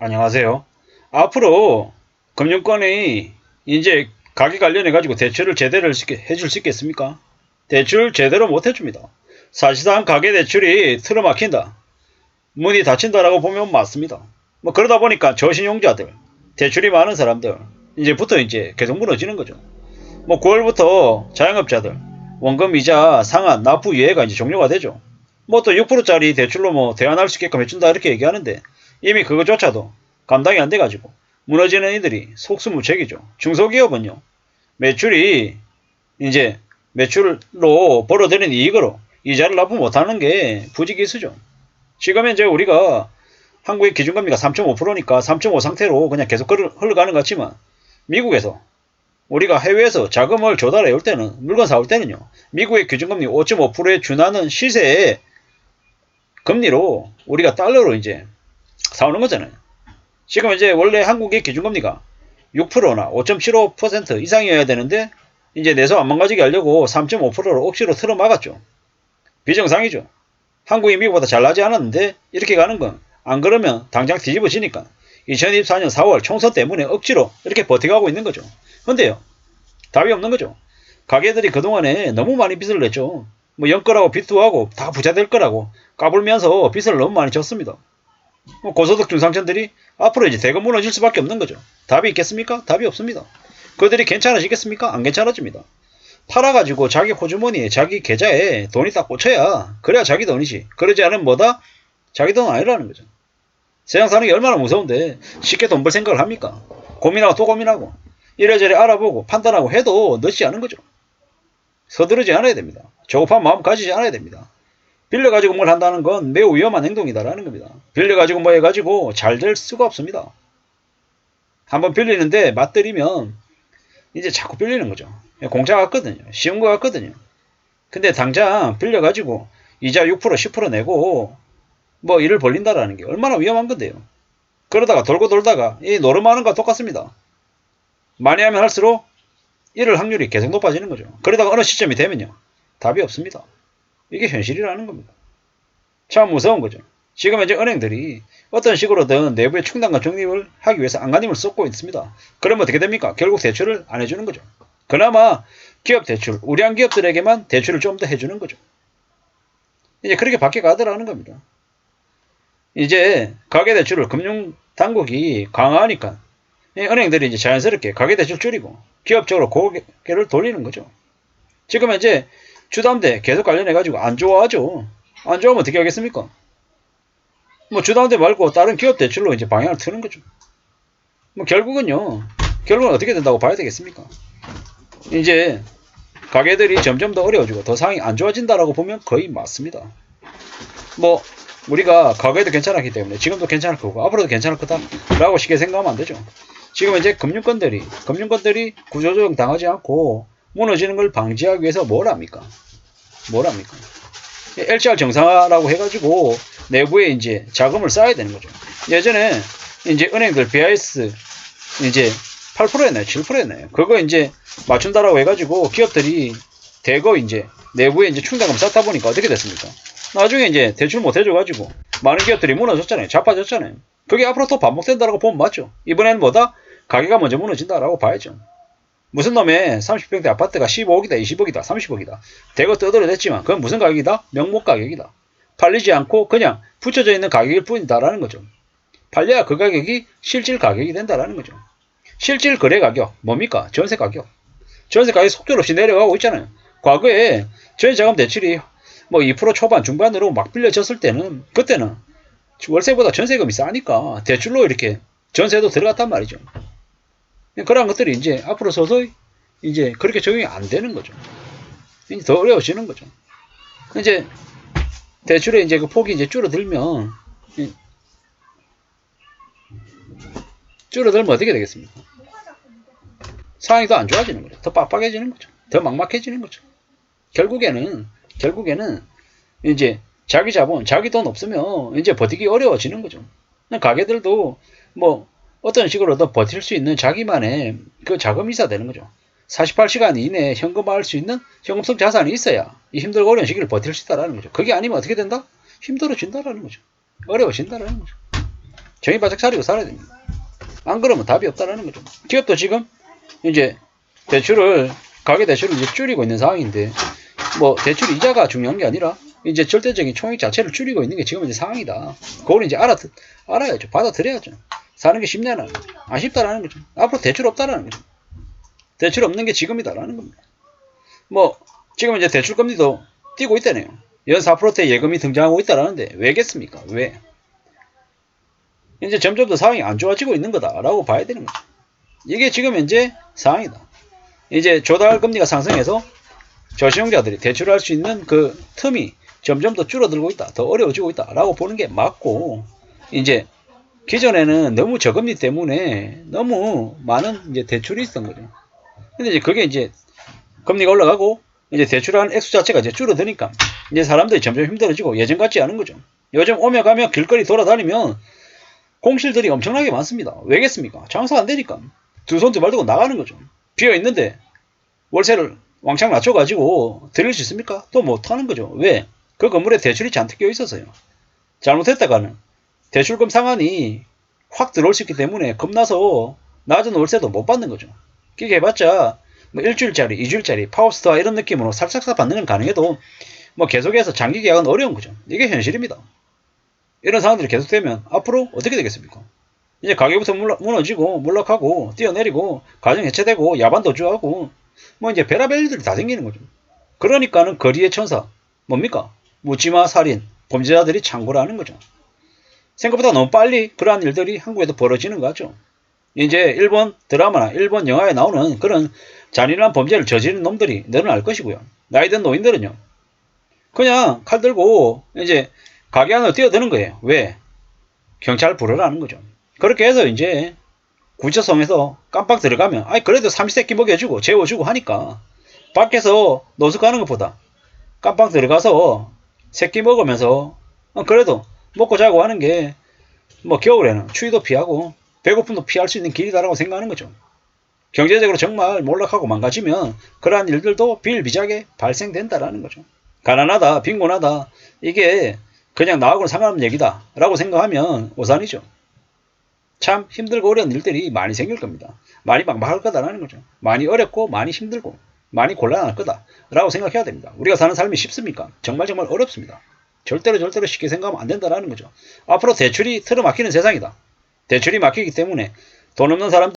안녕하세요. 앞으로 금융권이 이제 가계 관련해 가지고 대출을 제대로 해줄 수 있겠습니까? 대출 제대로 못 해줍니다. 사실상 가계 대출이 틀어막힌다. 문이 닫힌다라고 보면 맞습니다. 뭐 그러다 보니까 저신용자들, 대출이 많은 사람들 이제부터 이제 계속 무너지는 거죠. 뭐 9월부터 자영업자들 원금 이자 상한 납부 유예가 이제 종료가 되죠. 뭐 또 6%짜리 대출로 뭐 대안할 수 있게끔 해준다 이렇게 얘기하는데 이미 그거조차도 감당이 안 돼가지고 무너지는 이들이 속수무책이죠. 중소기업은요 매출이 이제 매출로 벌어들인 이익으로 이자를 납부 못하는 게 부지기수죠. 지금 현재 우리가 한국의 기준금리가 3.5%니까 3.5 상태로 그냥 계속 흘러가는 것 같지만 미국에서 우리가 해외에서 자금을 조달해 올 때는 물건 사올 때는요 미국의 기준금리 5.5%에 준하는 시세의 금리로 우리가 달러로 이제 사오는 거잖아요. 지금 이제 원래 한국의 기준금리가 6%나 5.75% 이상이어야 되는데 이제 내서 안 망가지게 하려고 3.5%로 억지로 틀어막았죠. 비정상이죠. 한국이 미국보다 잘나지 않았는데 이렇게 가는 건 안 그러면 당장 뒤집어지니까 2024년 4월 총선 때문에 억지로 이렇게 버텨가고 있는 거죠. 근데요 답이 없는 거죠. 가게들이 그동안에 너무 많이 빚을 냈죠. 뭐 연거라고 빚도하고 다 부자 될 거라고 까불면서 빚을 너무 많이 졌습니다. 고소득 중상층들이 앞으로 이제 대거 무너질 수밖에 없는 거죠. 답이 있겠습니까? 답이 없습니다. 그들이 괜찮아지겠습니까? 안 괜찮아집니다. 팔아가지고 자기 호주머니에 자기 계좌에 돈이 딱 꽂혀야 그래야 자기 돈이지. 그러지 않으면 뭐다? 자기 돈 아니라는 거죠. 세상 사는 게 얼마나 무서운데 쉽게 돈 벌 생각을 합니까? 고민하고 또 고민하고 이래저래 알아보고 판단하고 해도 늦지 않은 거죠. 서두르지 않아야 됩니다. 조급한 마음 가지지 않아야 됩니다. 빌려가지고 뭘 한다는 건 매우 위험한 행동이다라는 겁니다. 빌려가지고 뭐 해가지고 잘 될 수가 없습니다. 한번 빌리는데 맞들이면 이제 자꾸 빌리는 거죠. 공짜 같거든요. 쉬운 거 같거든요. 근데 당장 빌려가지고 이자 6% 10% 내고 뭐 일을 벌린다라는 게 얼마나 위험한 건데요. 그러다가 돌고 돌다가 이 노름하는 거와 똑같습니다. 많이 하면 할수록 이럴 확률이 계속 높아지는 거죠. 그러다가 어느 시점이 되면요. 답이 없습니다. 이게 현실이라는 겁니다. 참 무서운 거죠. 지금 현재 은행들이 어떤 식으로든 내부의 충당과 적립을 하기 위해서 안간힘을 쏟고 있습니다. 그러면 어떻게 됩니까? 결국 대출을 안 해주는 거죠. 그나마 기업 대출, 우량 기업들에게만 대출을 좀 더 해주는 거죠. 이제 그렇게 바뀌어 가더라는 겁니다. 이제 가계대출을 금융당국이 강화하니까 은행들이 이제 자연스럽게 가계대출 줄이고 기업적으로 고개를 돌리는 거죠. 지금 현재 주담대 계속 관련해가지고 안 좋아하죠. 안 좋아하면 어떻게 하겠습니까? 뭐 주담대 말고 다른 기업 대출로 이제 방향을 트는 거죠. 뭐 결국은 어떻게 된다고 봐야 되겠습니까? 이제 가게들이 점점 더 어려워지고 더 상황이 안 좋아진다라고 보면 거의 맞습니다. 뭐 우리가 과거에도 괜찮았기 때문에 지금도 괜찮을 거고 앞으로도 괜찮을 거다라고 쉽게 생각하면 안 되죠. 지금 이제 금융권들이 구조조정 당하지 않고 무너지는 걸 방지하기 위해서 뭘 합니까? LCR 정상화라고 해가지고 내부에 이제 자금을 쌓아야 되는 거죠. 예전에 이제 은행들 BIS 이제 8%였나요? 7%였나요? 그거 이제 맞춘다라고 해가지고 기업들이 대거 이제 내부에 이제 충당금 쌓다 보니까 어떻게 됐습니까? 나중에 이제 대출 못 해줘가지고 많은 기업들이 무너졌잖아요. 자빠졌잖아요. 그게 앞으로 또 반복된다라고 보면 맞죠. 이번에는 뭐다? 가게가 먼저 무너진다라고 봐야죠. 무슨 놈의 30평대 아파트가 15억이다, 20억이다, 30억이다. 대거 떠들어댔지만 그건 무슨 가격이다? 명목 가격이다. 팔리지 않고 그냥 붙여져 있는 가격일 뿐이다라는 거죠. 팔려야 그 가격이 실질 가격이 된다라는 거죠. 실질 거래 가격 뭡니까? 전세 가격. 전세 가격이 속절없이 내려가고 있잖아요. 과거에 전세자금 대출이 뭐 2% 초반 중반으로 막 빌려졌을 때는 그때는 월세보다 전세금이 싸니까 대출로 이렇게 전세도 들어갔단 말이죠. 그런 것들이 이제 앞으로 서서히 이제 그렇게 적용이 안 되는 거죠. 이제 더 어려워지는 거죠. 이제 대출의 이제 그 폭이 이제 줄어들면 어떻게 되겠습니까? 상황이 더 안 좋아지는 거죠. 더 빡빡해지는 거죠. 더 막막해지는 거죠. 결국에는 이제 자기 자본, 자기 돈 없으면 이제 버티기 어려워지는 거죠. 가게들도 뭐 어떤 식으로든 버틸 수 있는 자기만의 그 자금이 있어야 되는 거죠. 48시간 이내에 현금화할 수 있는 현금성 자산이 있어야 이 힘들고 어려운 시기를 버틸 수 있다는 거죠. 그게 아니면 어떻게 된다? 힘들어진다라는 거죠. 어려워진다라는 거죠. 정신 바짝 차리고 살아야 됩니다. 안 그러면 답이 없다라는 거죠. 기업도 지금 이제 가계대출을 이제 줄이고 있는 상황인데, 뭐 대출 이자가 중요한 게 아니라 이제 절대적인 총액 자체를 줄이고 있는 게 지금 이제 상황이다. 그걸 이제 알아야죠. 받아들여야죠. 사는 게 쉽냐는 아쉽다라는 거죠. 앞으로 대출 없다라는 거죠. 대출 없는 게 지금이다라는 겁니다. 뭐 지금 이제 대출 금리도 뛰고 있다네요. 연 4%대 예금이 등장하고 있다라는데 왜겠습니까? 왜? 이제 점점 더 상황이 안 좋아지고 있는 거다라고 봐야 되는 거죠. 이게 지금 현재 상황이다. 이제 조달 금리가 상승해서 저시용자들이 대출할 수 있는 그 틈이 점점 더 줄어들고 있다. 더 어려워지고 있다라고 보는 게 맞고, 이제 기존에는 너무 저금리 때문에 너무 많은 이제 대출이 있었던 거죠. 근데 이제 그게 이제 금리가 올라가고 이제 대출하는 액수 자체가 이제 줄어드니까 이제 사람들이 점점 힘들어지고 예전 같지 않은 거죠. 요즘 오며 가며 길거리 돌아다니면 공실들이 엄청나게 많습니다. 왜겠습니까? 장사 안 되니까 두 손 두 발 들고 나가는 거죠. 비어 있는데 월세를 왕창 낮춰가지고 드릴 수 있습니까? 또 못하는 거죠. 왜? 그 건물에 대출이 잔뜩 껴 있어서요. 잘못했다가는 대출금 상한이 확 들어올 수 있기 때문에 겁나서 낮은 월세도 못 받는 거죠. 그게 해봤자 뭐 일주일짜리, 이주일짜리 파워스타 이런 느낌으로 살짝살 받는 건 가능해도 뭐 계속해서 장기 계약은 어려운 거죠. 이게 현실입니다. 이런 상황들이 계속되면 앞으로 어떻게 되겠습니까? 이제 가게부터 무너지고 몰락하고 뛰어내리고 가정 해체되고 야반 도주하고 뭐 이제 베라벨 일들이 다 생기는 거죠. 그러니까는 거리의 천사 뭡니까? 묻지마 살인 범죄자들이 창궐하는 거죠. 생각보다 너무 빨리 그러한 일들이 한국에도 벌어지는 거죠. 이제 일본 드라마나 일본 영화에 나오는 그런 잔인한 범죄를 저지른 놈들이 늘어날 것이고요. 나이든 노인들은요. 그냥 칼 들고 이제 가게 안으로 뛰어드는 거예요. 왜? 경찰 부르라는 거죠. 그렇게 해서 이제 구치소에서 깜빡 들어가면 그래도 삼시세끼 먹여주고 재워주고 하니까 밖에서 노숙하는 것보다 깜빡 들어가서 새끼 먹으면서 그래도 먹고 자고 하는 게 뭐 겨울에는 추위도 피하고 배고픔도 피할 수 있는 길이다라고 생각하는 거죠. 경제적으로 정말 몰락하고 망가지면 그러한 일들도 비일비재하게 발생된다라는 거죠. 가난하다, 빈곤하다 이게 그냥 나하고는 상관없는 얘기다 라고 생각하면 오산이죠. 참 힘들고 어려운 일들이 많이 생길 겁니다. 많이 막막할 거다라는 거죠. 많이 어렵고 많이 힘들고 많이 곤란할 거다 라고 생각해야 됩니다. 우리가 사는 삶이 쉽습니까? 정말 어렵습니다. 절대로 쉽게 생각하면 안 된다라는 거죠. 앞으로 대출이 틀어막히는 세상이다. 대출이 막히기 때문에 돈 없는 사람들